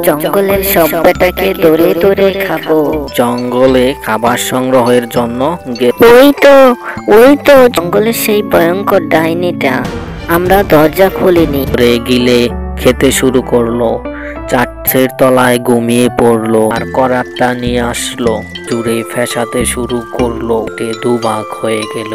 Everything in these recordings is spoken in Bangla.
জঙ্গলের সব বেটাকে ধরে ধরে খাবো। জঙ্গলে খাবার সংগ্রহের জন্য ওই তো জঙ্গলের সেই ভয়ঙ্কর ডাইনিটা। আমরা দরজা খুলিনি, গিলে খেতে শুরু করলো। চাটের তলায় ঘুমিয়ে পড়লো আর করাতটা নিয়ে আসলো, জুড়ে ফেসাতে শুরু করলো। দুভাগ হয়ে গেল।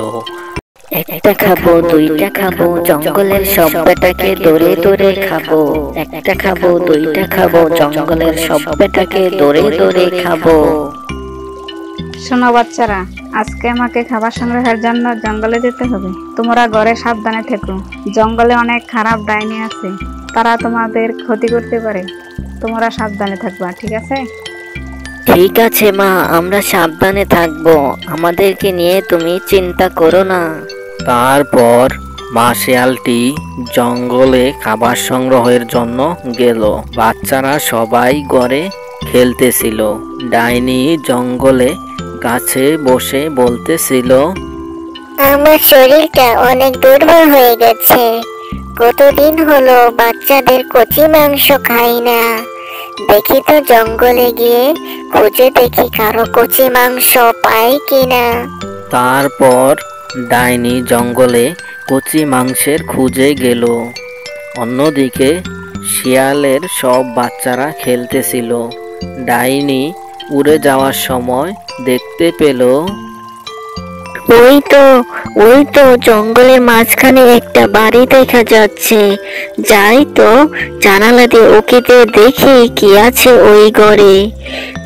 একটা খাবো, দুইটা খাবো, জঙ্গলের সব বেটাকে ধরে ধরে খাবো। একটা খাবো, দুইটা খাবো, জঙ্গলের সব বেটাকে ধরে ধরে খাবো। শোনো বাচ্চারা, আজকে আমাকে খাবার সংগ্রহের জন্য জঙ্গলে যেতে হবে। তোমরা ঘরে সাবধানে থেকো। জঙ্গলে অনেক খারাপ ডাইনি আছে, তারা তোমাদের ক্ষতি করতে পারে। তোমরা সাবধানে থাকবা, ঠিক আছে? ঠিক আছে মা, আমরা সাবধানে থাকবো। আমাদেরকে নিয়ে তুমি চিন্তা করো না। তারপর মা শিয়ালটি জঙ্গলে খাবার সংগ্রহের জন্য গেল। বাচ্চারা সবাই ঘরে খেলতেছিল। ডাইনি জঙ্গলে গাছে বসে বলতেছিল, আমার শরীরটা অনেক দুর্বল হয়ে গেছে। কতদিন হলো বাচ্চাদের কচি মাংস খাই না। দেখি তো জঙ্গলে গিয়ে খুঁজে দেখি কারো কচি মাংস পাই কিনা। তারপর ডাইনি জঙ্গলে কচি মাংসের খুঁজে গেল। অন্যদিকে শিয়ালের সব বাচ্চারা খেলতেছিল। ডাইনি উড়ে যাওয়ার সময় দেখতে পেল, ওই তো জঙ্গলের মাঝখানে একটা বাড়ি দেখা যাচ্ছে। যাই তো জানালা দিয়ে ওকে দেখি কি আছে ওই ঘরে।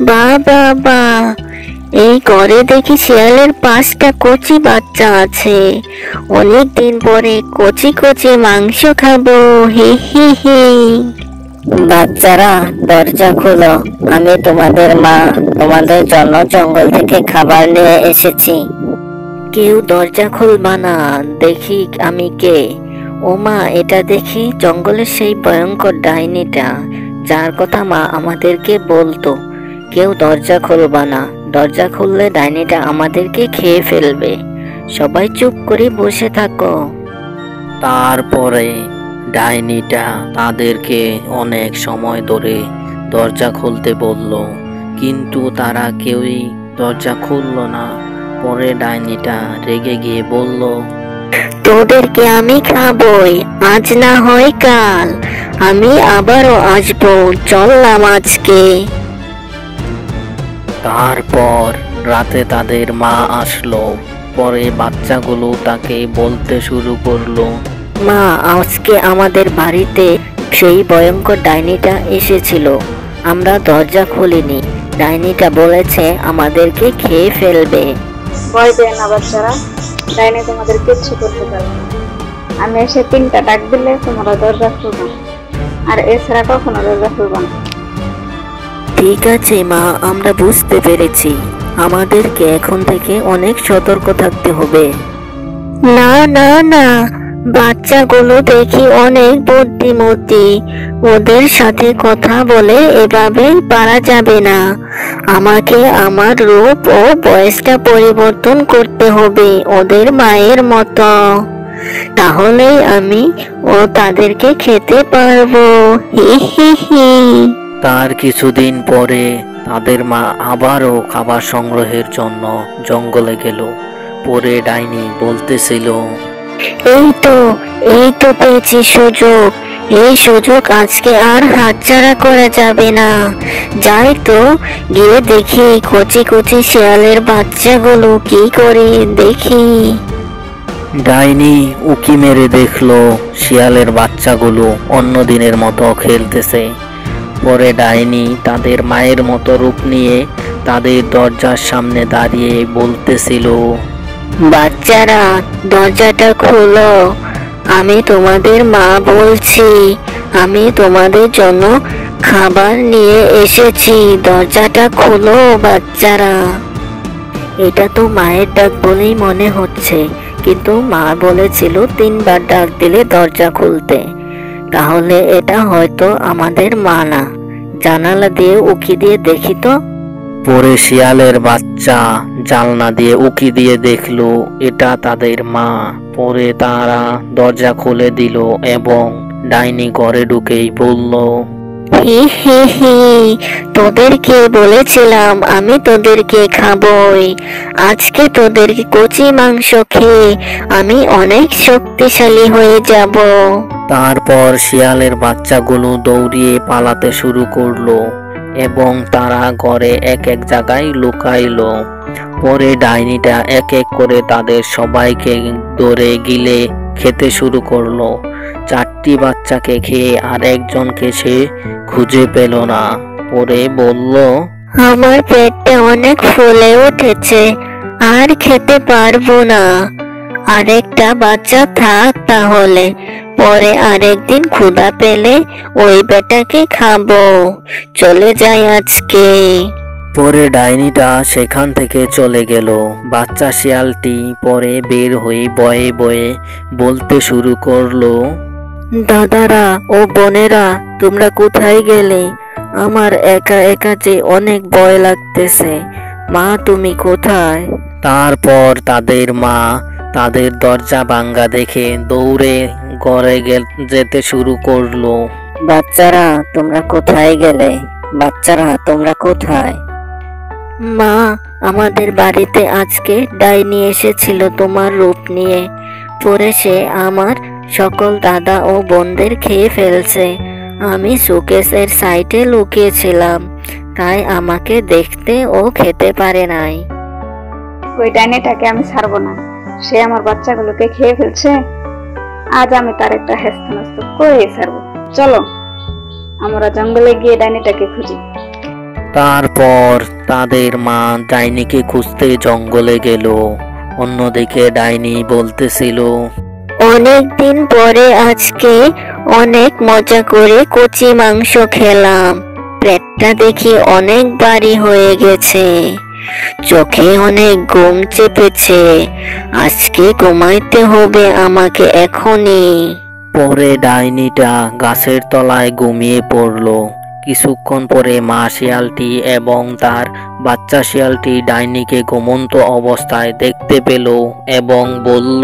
বা এই ঘরে দেখি শিয়ালের 5টা কচি বাচ্চা আছে। অনেক দিন পরে কচি কচি মাংস খাবো, হি হি হি। বাচ্চারা দরজা খোলো, আমি তোমাদের মা, তোমাদের জন্য জঙ্গল থেকে খাবার নিয়ে এসেছি। কেউ দরজা খুলবা না, দেখি আমি কে। ও মা, এটা দেখি জঙ্গলের সেই ভয়ঙ্কর ডাইনিটা, যার কথা মা আমাদেরকে বলতো। কেউ দরজা খুলবা না, দরজা খুললে ডাইনিটা আমাদেরকে খেয়ে ফেলবে। সবাই চুপ করে বসে থাকো। তারপরে ডাইনিটা তাদেরকে অনেক সময় ধরে দরজা খুলতে বলল, কিন্তু তারা কেউই দরজা খুলল না। পরে ডাইনিটা রেগে গিয়ে বলল, তোদেরকে আমি খাবই, আজ না হয় কাল। আমি আবারও আসবো, চললাম আজকে। তারপর রাতে তাদের মা আসলো। পরে বাচ্চাগুলো তাকে বলতে শুরু করলো, মা, আজকে আমাদের বাড়িতে সেই ভয়ঙ্কর ডাইনিটা এসেছিল। আমরা দরজা খুলিনি, ডাইনিটা বলেছে আমাদেরকে খেয়ে ফেলবে। ভয় পেয়ে না বাচ্চারা, ডাইনি তোমাদের কিচ্ছু করতে পারবে না। আমি এসে 3টা ডাক দিলে তোমরা দরজা খুলবে, আর এছাড়া কখনো দরজা খুলবে না। ঠিক আছে মা, আমরা বুঝতে পেরেছি। আমাদেরকে এখন থেকে অনেক সতর্ক থাকতে হবে। না, বাচ্চাগুলো দেখি অনেক বুদ্ধিমতী। ওদের সাথে কথা বলে এভাবে পারা যাবে না। আমাকে আমার রূপ ও বয়সটা পরিবর্তন করতে হবে ওদের মায়ের মতো। তাহলেই আমি তাদেরকে খেতে পারবো, হি হি হি। তার কিছুদিন পরে তাদের মা আবারও খাবার সংগ্রহের জন্য জঙ্গলে গেল। পরে ডাইনি বলতেছিল, এই তো পেয়েছি সুযোগ। এই সুযোগ আজকে আর হাতছাড়া করা যাবে না। যাই তো গিয়ে দেখি কচি কচি শিয়ালের বাচ্চাগুলো কি করে দেখি। ডাইনি উকি মেরে দেখলো শিয়ালের বাচ্চাগুলো অন্য দিনের মতো খেলতেছে। পরে ডাইনি তাদের মায়ের মতো রূপ নিয়ে তাদের দরজার সামনে দাঁড়িয়ে বলতেছিল, বাচ্চারা দরজাটা খোলো, আমি তোমাদের মা বলছি। আমি তোমাদের জন্য খাবার নিয়ে এসেছি, দরজাটা খোলো বাচ্চারা। এটা তো মায়ের ডাক বলেই মনে হচ্ছে, কিন্তু মা বলেছিল 3বার ডাক দিলে দরজা খুলতে। তাহলে এটা হয়তো আমাদের মা না। জানালা দিয়ে উকি দিয়ে দেখি তো। পরে শিয়ালের বাচ্চা জানলা দিয়ে উকি দিয়ে দেখলো এটা তাদের মা। পরে তারা দরজা খুলে দিল এবং ডাইনি ঘরে ঢুকেই বলল, হি হি হি, তোদেরকে বলেছিলাম আমি তোদেরকে খাবই। আজকে তোদেরকে কচি মাংস খেয়ে আমি অনেক শক্তিশালী হয়ে যাব। তারপর শিয়ালের বাচ্চাগুলো দৌড়িয়ে পালাতে শুরু করলো এবং তারা ঘরে এক এক জায়গায় লুকাইলো। পরে ডাইনিটা এক এক করে তাদের সবাইকে ধরে গিলে খেতে শুরু করলো। 4টি বাচ্চাকে খেয়ে আর একজনকে সে খুঁজে পেল না। পরে বলল, আমার পেটটা অনেক ফুলে উঠেছে, আর খেতে পারবো না। আরেকটা বাচ্চা থাক তাহলে, পরে আরেকদিন ক্ষুধা পেলে ওই বেটাকে খাবো। চলে যাই আজকে। পরে ডাইনিটা সেখান থেকে চলে গেল। বাচ্চা শিয়ালটি পরে বের হয়ে বয়ে বয়ে বলতে শুরু করলো, দাদারা ও বোনেরা, তোমরা কোথায় গেলে? আমার একা একা যে অনেক ভয় লাগতেছে। মা, তুমি কোথায়? তারপর তাদের মা তাদের দরজা ভাঙ্গা দেখে দৌড়ে ঘরে যেতে শুরু করলো। বাচ্চারা, তোমরা কোথায় গেলে? বাচ্চারা, তোমরা কোথায়? মা, আমাদের বাড়িতে আজকে ডাইনি এসেছিল তোমার রূপ নিয়ে। পরে সে আমার সকল দাদা ও বোনদের খেয়ে ফেলছে। আমি শোকেসের সাইডে লুকিয়েছিলাম, তাই আমাকে দেখতে ও খেতে পারে নাই। ওই ডাইনিটাকে আমি ছাড়বো না। সে আমার বাচ্চাগুলোকে খেয়ে ফেলছে। আজ আমি তার একটা হেস্তনেস্ত করেই ছাড়বো। চলো আমরা জঙ্গলে গিয়ে ডাইনিটাকে খুঁজি। তারপর তাদের মা ডাইনিকে খুঁজতে জঙ্গলে গেল। অন্যদিকে ডাইনি বলতেছিল, অনেক দিন পরে আজকে অনেক মজা করে কচি মাংস খেলাম। পেটটা দেখি অনেক ভারী হয়ে গেছে, চোখে অনেক ঘুম চেপেছে। আজকে ঘুমাইতে হবে আমাকে এখনই। পরে ডাইনিটা গাছের তলায় ঘুমিয়ে পড়ল। কিছুক্ষণ পরে মা শিয়ালটি এবং তার বাচ্চা শিয়ালটি ডাইনিকে ঘুমন্ত অবস্থায় দেখতে পেল এবং বলল,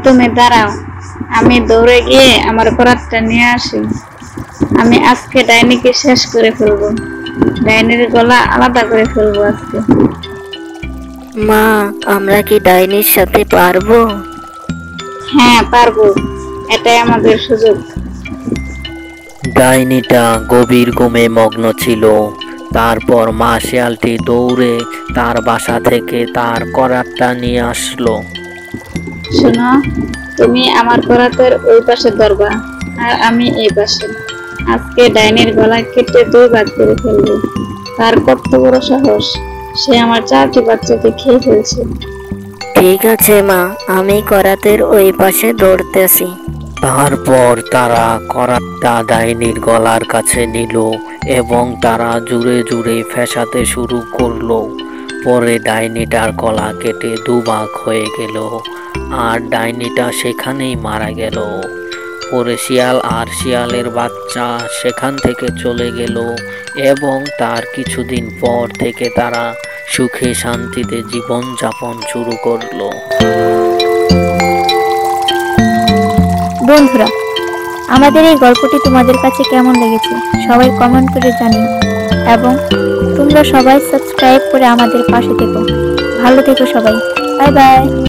তুমি দাঁড়াও, আমি দৌড়ে গিয়ে আমার করাতটা নিয়ে আসি। আমি আজকে ডাইনিকে শেষ করে ফেলবো। ডাইনির গলা আলাদা করে ফেলবো আজকে। মা, আমরা কি ডাইনির সাথে পারবো? হ্যাঁ, পারবো। এটাই আমাদের সুযোগ। ডাইনিটা গভীর ঘুমে মগ্ন ছিল। তারপর মা শিয়ালটি দৌড়ে তার বাসা থেকে তার করাতটা নিয়ে আসলো। শোনো, তুমি আমার করাতের ওই পাশে ধরবা আর আমি এই পাশে। আজকে ডাইনির গলা কেটে 2 ভাগ করে ফেলবো। তার কত বড় সাহস, সে আমার 4টি বাচ্চাকে খেয়ে ফেলছে। ঠিক আছে মা, আমি করাতের ওই পাশে দৌড়তেছি। তারপর তারা করাতটা ডাইনির গলার কাছে নিল এবং তারা জুড়ে জুড়ে ফেসাতে শুরু করলো। পরে ডাইনিটার গলা কেটে 2 ভাগ হয়ে গেল আর ডাইনিটা সেখানেই মারা গেল। পরে শিয়াল আর শিয়ালের বাচ্চা সেখান থেকে চলে গেল এবং তার কিছুদিন পর থেকে তারা সুখে শান্তিতে জীবন যাপন শুরু করলো। বন্ধুরা, আমাদের এই গল্পটি তোমাদের কাছে কেমন লেগেছে সবাই কমেন্ট করে জানিও এবং তোমরা সবাই সাবস্ক্রাইব করে আমাদের পাশে থেকো। ভালো থেকো সবাই। Bye bye.